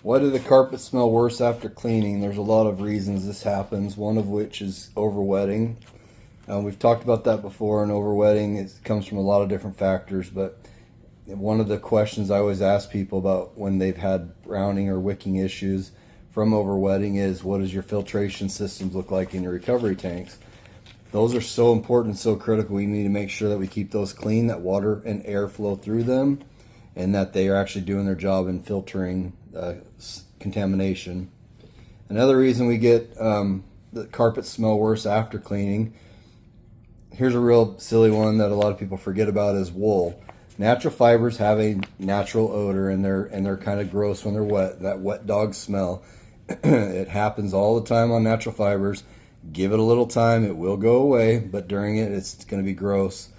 Why do the carpets smell worse after cleaning? There's a lot of reasons this happens, one of which is overwetting. We've talked about that before, and overwetting comes from a lot of different factors, but one of the questions I always ask people about when they've had browning or wicking issues from overwetting is, what does your filtration systems look like in your recovery tanks? Those are so important, so critical. We need to make sure that we keep those clean, that water and air flow through them, and that they are actually doing their job in filtering contamination. Another reason we get the carpets smell worse after cleaning, here's a real silly one that a lot of people forget about, is wool. Natural fibers have a natural odor, and they're kind of gross when they're wet, that wet dog smell. It happens all the time on natural fibers. Give it a little time, it will go away, but during it, it's going to be gross.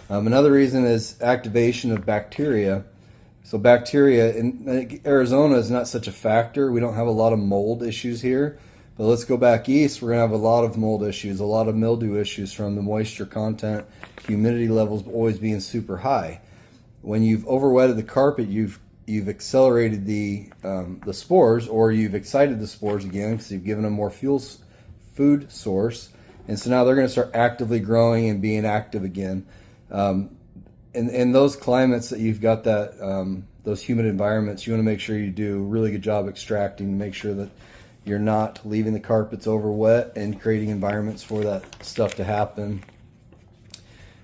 Another reason is activation of bacteria. So bacteria in Arizona is not such a factor. We don't have a lot of mold issues here. But let's go back east. We're going to have a lot of mold issues, a lot of mildew issues from the moisture content, humidity levels always being super high. When you've overwetted the carpet, you've accelerated the spores, or you've excited the spores again because you've given them more food source, and so now they're going to start actively growing and being active again. In those climates that you've got that those humid environments, you want to make sure you do a really good job extracting to make sure that you're not leaving the carpets over wet and creating environments for that stuff to happen.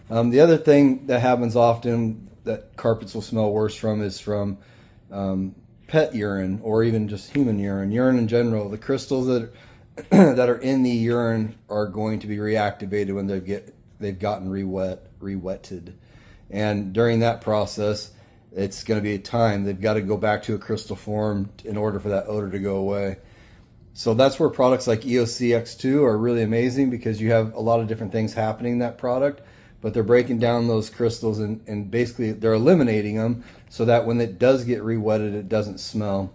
The other thing that happens often that carpets will smell worse from is from pet urine, or even just human urine in general. The crystals that are in the urine are going to be reactivated when they've gotten rewetted. And during that process, it's going to be a time they've got to go back to a crystal form in order for that odor to go away. So that's where products like EOC X2 are really amazing, because you have a lot of different things happening in that product, but they're breaking down those crystals and basically they're eliminating them so that when it does get rewetted, it doesn't smell.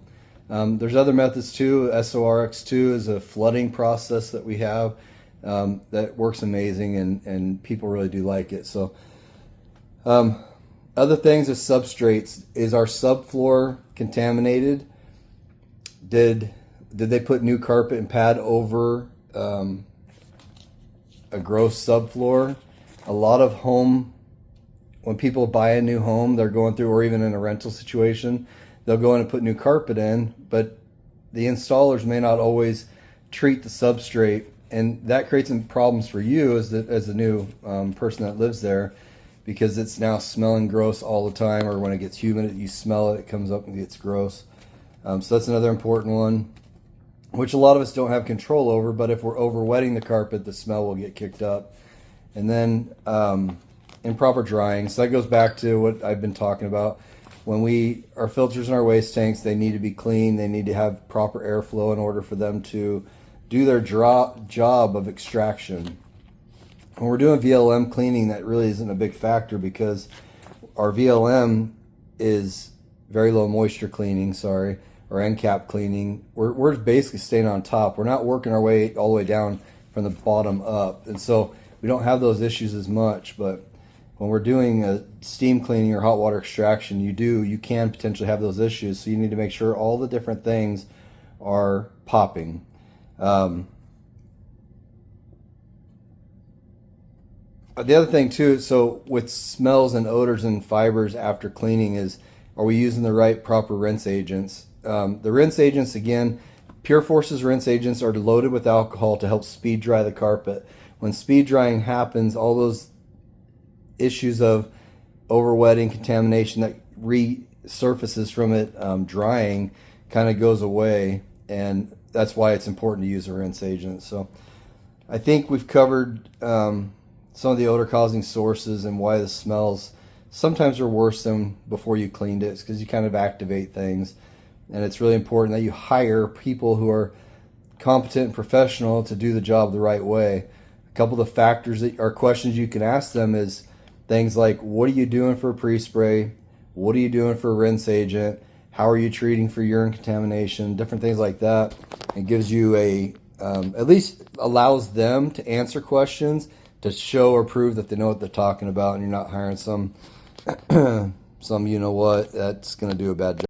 There's other methods too. SORX2 is a flooding process that we have that works amazing, and people really do like it. So other things is substrates. Is our subfloor contaminated? Did they put new carpet and pad over a gross subfloor? A lot of when people buy a new home, they're going through, or even in a rental situation, they'll go in and put new carpet in, but the installers may not always treat the substrate, and that creates some problems for you as the new person that lives there, because it's now smelling gross all the time, or when it gets humid, you smell it, it comes up and gets gross. So that's another important one, which a lot of us don't have control over, but if we're overwetting the carpet, the smell will get kicked up. And then improper drying. So that goes back to what I've been talking about. When our filters in our waste tanks, they need to be clean. They need to have proper airflow in order for them to do their job of extraction. When we're doing VLM cleaning, that really isn't a big factor, because our VLM is very low moisture cleaning, or end cap cleaning. We're basically staying on top. We're not working our way all the way down from the bottom up. And so we don't have those issues as much. But when we're doing a steam cleaning or hot water extraction, you can potentially have those issues. So you need to make sure all the different things are popping. The other thing too, so with smells and odors and fibers after cleaning, is, are we using the right proper rinse agents? The rinse agents, again, Pure Force's rinse agents are loaded with alcohol to help speed dry the carpet. When speed drying happens, all those issues of overwetting, contamination that resurfaces from it drying kind of goes away, and that's why it's important to use a rinse agent. So I think we've covered some of the odor causing sources and why the smells sometimes are worse than before you cleaned it. It's because you kind of activate things, and it's really important that you hire people who are competent and professional to do the job the right way. A couple of the factors that are questions you can ask them is things like, what are you doing for a pre-spray? What are you doing for a rinse agent? How are you treating for urine contamination? Different things like that. It gives you at least allows them to answer questions to show or prove that they know what they're talking about, and you're not hiring some you know what that's going to do a bad job.